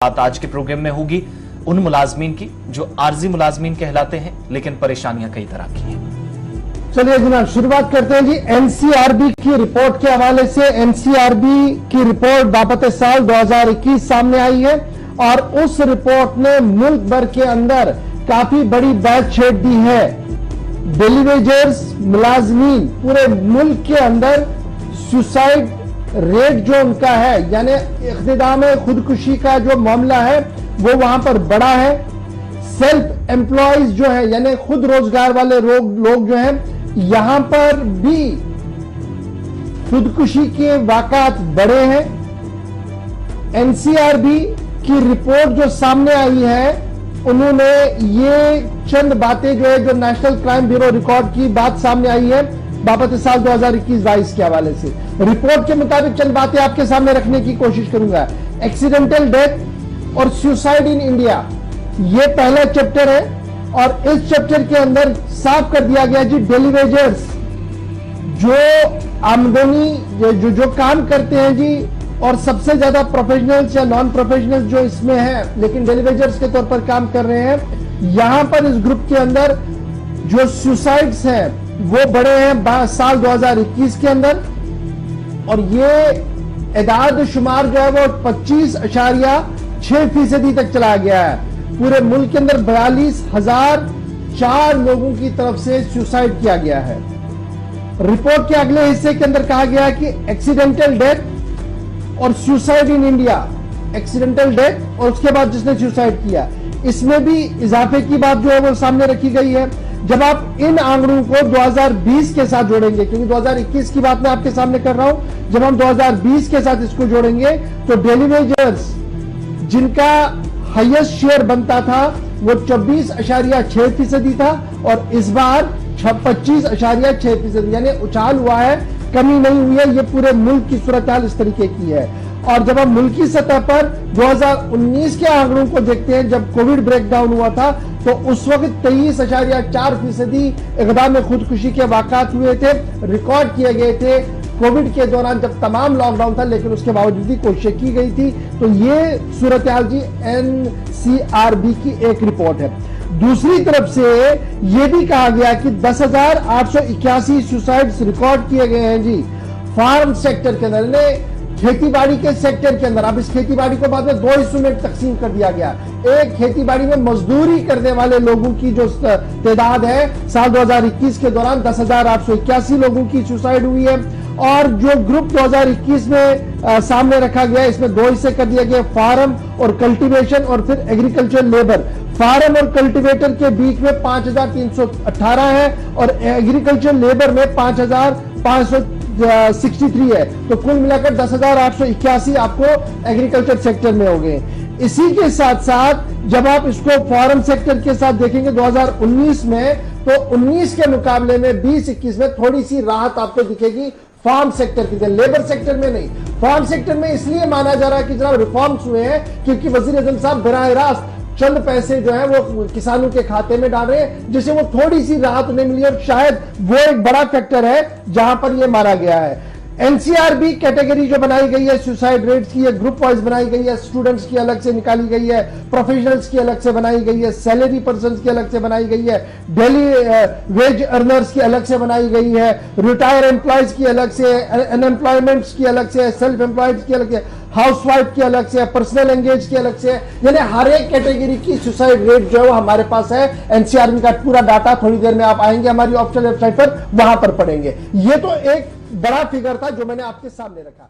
बात आज के प्रोग्राम में होगी उन मुलाजमीन की जो आर्जी मुलाजमीन कहलाते हैं, लेकिन परेशानियां कई तरह की हैं। चलिए जनाब, शुरुआत करते हैं जी एनसीआरबी की रिपोर्ट के हवाले से। एनसीआरबी की रिपोर्ट बाबत साल 2021 सामने आई है और उस रिपोर्ट ने मुल्क भर के अंदर काफी बड़ी बात छेड़ दी है। डेली वेजर्स मुलाजमीन पूरे मुल्क के अंदर सुसाइड रेट जो उनका है, यानी इख्तिदाम खुदकुशी का जो मामला है वो वहां पर बड़ा है। सेल्फ एम्प्लॉयज जो है, यानी खुद रोजगार वाले लोग जो हैं, यहां पर भी खुदकुशी के वाकयात बढ़े हैं। एनसीआरबी की रिपोर्ट जो सामने आई है, उन्होंने ये चंद बातें जो है, जो नेशनल क्राइम ब्यूरो रिकॉर्ड की बात सामने आई है बाबत साल 2021-22 के हवाले से। रिपोर्ट के मुताबिक चंद बातें आपके सामने रखने की कोशिश करूंगा। एक्सीडेंटल डेथ और सुसाइड इन इंडिया, ये पहला चैप्टर है और इस चैप्टर के अंदर साफ कर दिया गया जी, डेली वेजर्स जो आमदनी जो काम करते हैं जी, और सबसे ज्यादा प्रोफेशनल्स या नॉन प्रोफेशनल्स जो इसमें हैं लेकिन डेली वेजर्स के तौर पर काम कर रहे हैं, यहां पर इस ग्रुप के अंदर जो सुसाइड्स हैं वो बढ़े हैं साल 2021 के अंदर। और ये एदाद शुमार जो है वो 25.6% तक चला गया है। पूरे मुल्क के अंदर 42,004 लोगों की तरफ से सुसाइड किया गया है। रिपोर्ट के अगले हिस्से के अंदर कहा गया है कि एक्सीडेंटल डेथ और suicide in India, accidental death और उसके बाद जिसने सुसाइड किया, इसमें भी इजाफे की बात जो है वो सामने रखी गई है। जब आप इन आंकड़ों को 2020 के साथ जोड़ेंगे, क्योंकि 2021 की बात मैं आपके सामने कर रहा हूं, जब हम 2020 के साथ इसको जोड़ेंगे तो डेली वेजर्स जिनका हाईएस्ट शेयर बनता था वो 24.6% था और इस बार 25.6%, यानी उछाल हुआ है, कमी नहीं हुई है। ये पूरे मुल्क की सूरत हाल इस तरीके की है। और जब हम मुल्की सतह पर 2019 के आंकड़ों को देखते हैं, जब कोविड ब्रेकडाउन हुआ था तो उस वक्त 23.4% इक़दाम खुदकुशी के वाक़ात हुए थे, रिकॉर्ड किए गए थे कोविड के दौरान जब तमाम लॉकडाउन था, लेकिन उसके बावजूद भी कोशिश की गई थी। तो ये सूरत हाल जी एनसीआरबी की एक रिपोर्ट है। दूसरी तरफ से यह भी कहा गया कि 10,881 सुसाइड्स रिकॉर्ड किए गए हैं जी फार्म सेक्टर के अंदर, खेतीबाड़ी के सेक्टर के अंदर। अब इस खेतीबाड़ी को बाद में 2 हिस्सों में तकसीम कर दिया गया। एक, खेतीबाड़ी में मजदूरी करने वाले लोगों की जो तादाद है, साल 2021 के दौरान 10,881 लोगों की सुसाइड हुई है। और जो ग्रुप 2021 में सामने रखा गया, इसमें 2 हिस्से कर दिया गया, फार्म और कल्टीवेशन और फिर एग्रीकल्चर लेबर। फार्म और कल्टीवेटर के बीच में 5,318 है और एग्रीकल्चर लेबर में 5,563 है। तो कुल मिलाकर 10,881 आपको एग्रीकल्चर सेक्टर में हो गए। इसी के साथ साथ जब आप इसको फॉरेन सेक्टर के साथ देखेंगे 2019 में, तो 19 के मुकाबले में 20-21 में थोड़ी सी राहत आपको दिखेगी फार्म सेक्टर की, लेबर सेक्टर में नहीं। फार्म सेक्टर में इसलिए माना जा रहा है कि जनाब रिफॉर्म्स हुए हैं क्योंकि वजीर आजम साहब बराह रास्त चंद पैसे जो है वो किसानों के खाते में डाल रहे हैं, जिससे वो थोड़ी सी राहत उन्हें मिली और शायद वो एक बड़ा फैक्टर है जहां पर ये मारा गया है। एनसीआरबी कैटेगरी जो बनाई गई है सुसाइड रेट्स की, ग्रुप वाइज बनाई गई है, स्टूडेंट्स की अलग से निकाली गई है, प्रोफेशनल्स की अलग से बनाई गई है, सैलरी पर्सन्स की अलग से बनाई गई है, डेली वेज अर्नर्स की अलग से बनाई गई है, रिटायर एम्प्लॉयज की अलग से, अनएम्प्लॉयमेंट्स की अलग से, सेल्फ एम्प्लॉयड की अलग से, हाउसवाइफ की अलग से, पर्सनल एंगेज की अलग से, यानी हर एक कैटेगरी की सुसाइड रेट जो है वो हमारे पास है। एनसीआरबी का पूरा डाटा थोड़ी देर में आप आएंगे हमारी ऑफिशियल वेबसाइट पर, वहां पर पढ़ेंगे। ये तो एक बड़ा फिगर था जो मैंने आपके सामने रखा।